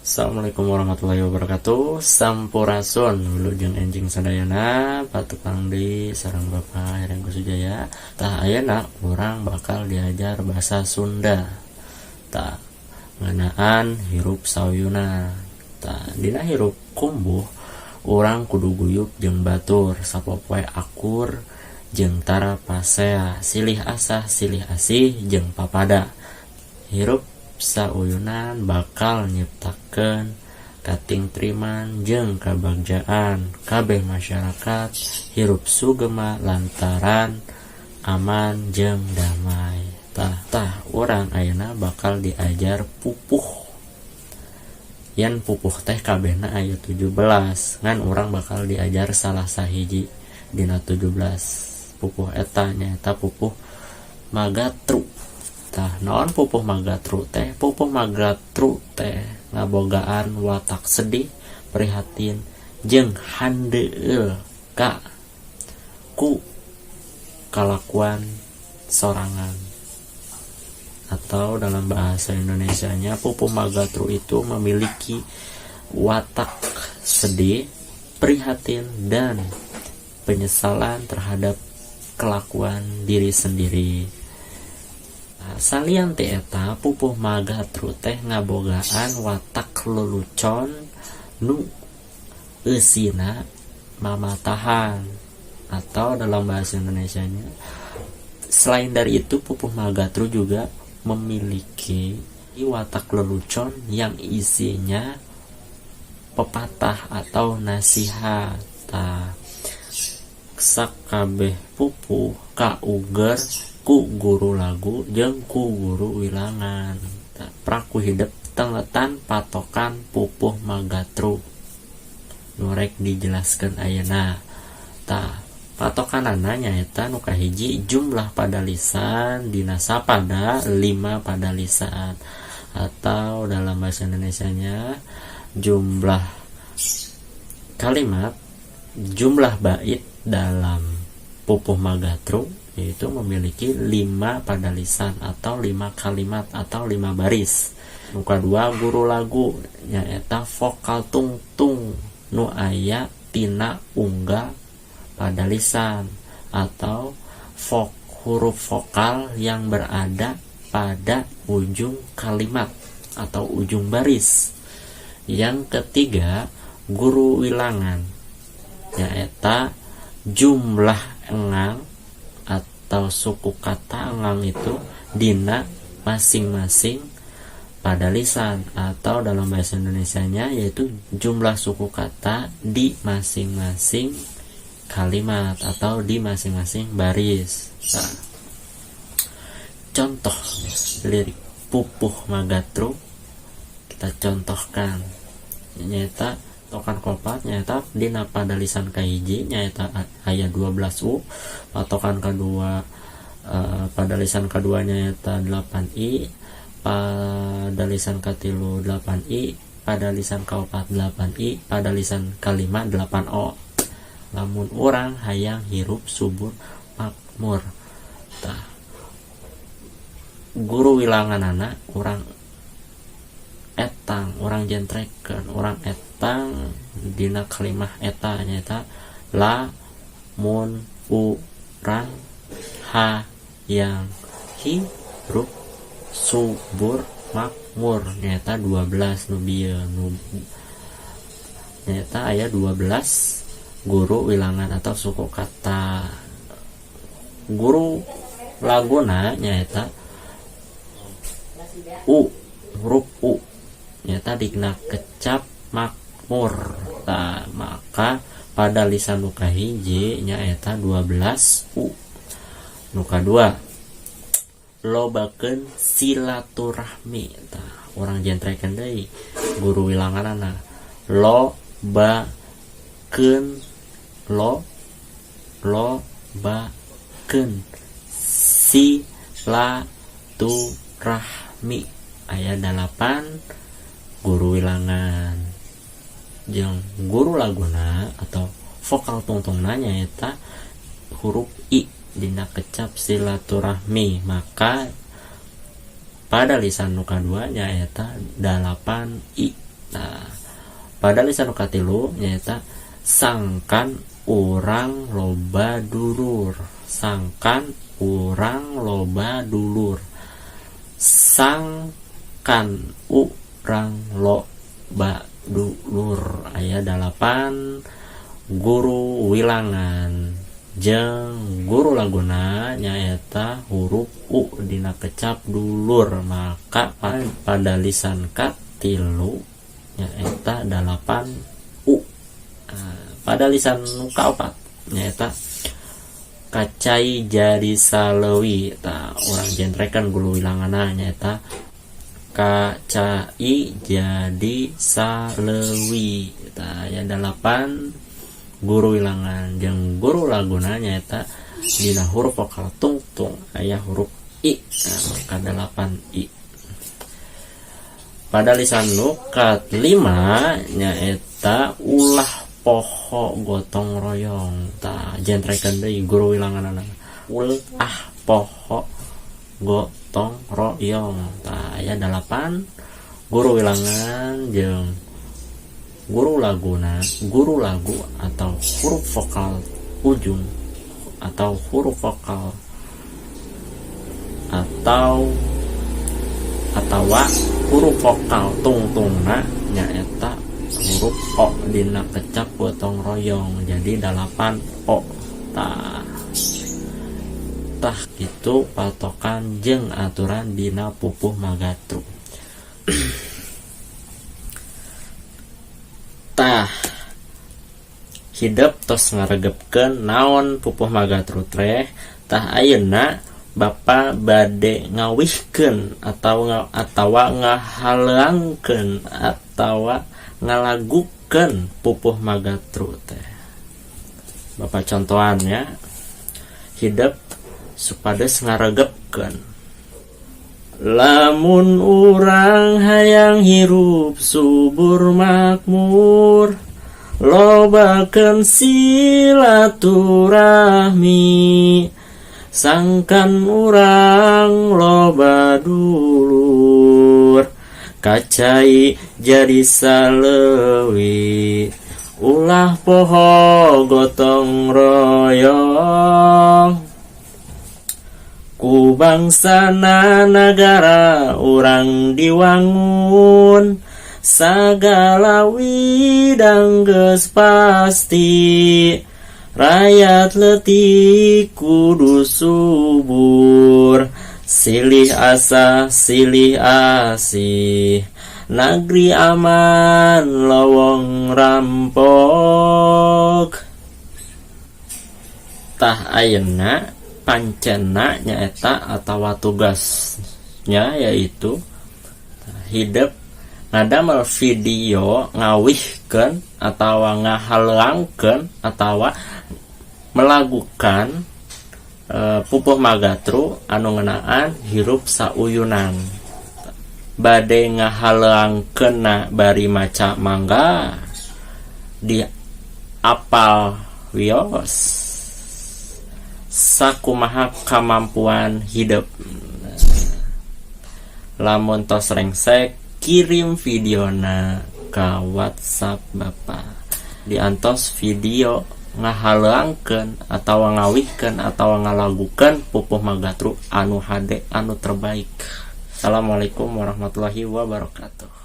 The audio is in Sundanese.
Assalamualaikum warahmatullahi wabarakatuh. Sampurasun wilujeng enjing sadayana patukang di sareng Bapak Herengku Sujaya. Tah ayeuna urang bakal diajar bahasa Sunda. Tah ngeunaan hirup sauyuna. Tah dina hirup kumbuh urang kudu guyub jeung batur sapopoe akur jeung tara pasea silih asah silih asih jeung papada. Hirup sauyunan bakal nyiptakeun kating triman jeung kabagjaan kabeh masyarakat hirup sugema lantaran aman jeung damai. Tah urang ayeuna bakal diajar pupuh. Yan pupuh teh kabehna aya 17 ngan urang bakal diajar salah sahiji dina 17 pupuh eta nyaeta pupuh magatru. Tah naon pupuh magatru teh? Pupuh magatru teh ngabogaan watak sedih, prihatin jeung handeueul ku kalakuan sorangan. Atau dalam bahasa Indonesianya pupuh magatru itu memiliki watak sedih, prihatin dan penyesalan terhadap kelakuan diri sendiri. Salian teh eta pupuh magatru teh ngabogaan watak lelucon nu eusina mamatahan. Atau dalam bahasa Indonesianya, selain dari itu pupuh magatru juga memiliki watak lelucon yang isinya pepatah atau nasihat. Sakabeh pupuh kauger ku guru lagu jeung ku guru wilangan. Praku hidup tengetan patokan pupuh magatru nurek dijelaskeun ayeuna. Patokanana nyaeta nu kahiji jumlah pada lisan dina sapada 5 pada lisan, atau dalam bahasa Indonesianya jumlah kalimat jumlah bait dalam pupuh magatru yaitu memiliki 5 pada lisan atau 5 kalimat atau 5 baris. Nu kadua guru lagu nyaeta vokal tungtung nu aya tina unggal pada lisan atau huruf vokal yang berada pada ujung kalimat atau ujung baris. Yang ketiga guru wilangan nyaeta jumlah engang atau suku kata engang itu dina masing-masing pada lisan, atau dalam bahasa Indonesianya yaitu jumlah suku kata di masing-masing kalimat atau di masing-masing baris. Contoh lirik pupuh magatru kita contohkan nyaeta patokan kopat nyaeta dina pada lisan kahiji nyaeta aya 12 patokan kedua pada lisan kedua nyaeta 8i, pada lisan katilu 8i, pada lisan kaopat 8i, pada lisan kalima 8o. Lamun orang hayang hirup subur makmur. Guru wilanganana orang etang, orang jentrekeun, orang etang dina kalimah eta nyaeta lamun urang hayang hirup subur makmur nyaeta 12 nu bieu nyaeta aya 12 guru wilangan atau suku kata. Guru laguna nyaeta huruf u nyaeta dina kecap makmur. Maka pada lisan nu kahiji nyaeta 12 u. Nu kadua lobakeun silaturahmi. Urang jentrekeun deui guru wilanganana lobakeun silaturahmi aya 8 guru wilangan. Jeung guru laguna atau vokal tungtungna nyaeta huruf i dina kecap silaturahmi. Maka pada lisan nu kadua nyaeta 8i Nah, pada lisan katilu nyaeta sangkan urang loba dulur. Sangkan urang loba dulur. Sangkan urang loba dulur aya 8 guru wilangan jeung guru laguna nyaeta huruf U dina kecap dulur. Maka pada lisan katilu nyaeta 8 U. Pada lisan kaopat nyaeta kacai jadi salewi. Orang jentrekan guru wilanganna nyaeta kacai jadi salewi. Ya 8 guru wilangan jeung guru laguna nyaeta dina huruf vokal tungtung aya huruf I. Maka 8 I. Pada lisan nukat 5 nyaeta ulah poho gotong royong. Jentrekan deui guru wilanganna ulah poho gotong royong. Aya 8 guru wilangan jeung guru laguna. Guru lagu atau huruf vokal ujung atau huruf vokal atawa huruf vokal tungtungna nyaeta huruf O dina kecap gotong royong. Jadi 8 O. Tah gitu patokan jeung aturan dina pupuh magatru. Tah hidup tos ngaregepkeun naon pupuh magatru treh. Tah ayeuna Bapa bade ngawihkeun atawa ngahalangkeun atawa ngalagukeun pupuh magatru teh. Bapa contohan ya. Hidup supados ngaregepkeun. Lamun urang hayang hirup subur makmur, lobakeun silaturahmi, sangkan urang loba dulur, kacai jadi salewi, ulah poho gotong royong. Ku bangsana nagara urang diwangun, sagala widang geus pasti, rakyat leutik kudu subur, silih asah silih asih, nagri aman lowong rampok. Tah ayeuna pancena nyaeta atawa tugasnya yaitu hidup ngadamel video ngawihkeun atawa ngahalangkeun atawa melagukan pupuh magatru anu ngeunaan hirup sauyunan. Bade ngahalangkeunna bari maca mangga di apal wios sakumaha kemampuan hidup. Lamun tos rengsek kirim videona ka WhatsApp Bapak. Diantos video ngahalangkeun atawa ngawihkeun atawa ngalagukeun pupuh magatru anu hade anu terbaik. Assalamualaikum warahmatullahi wabarakatuh.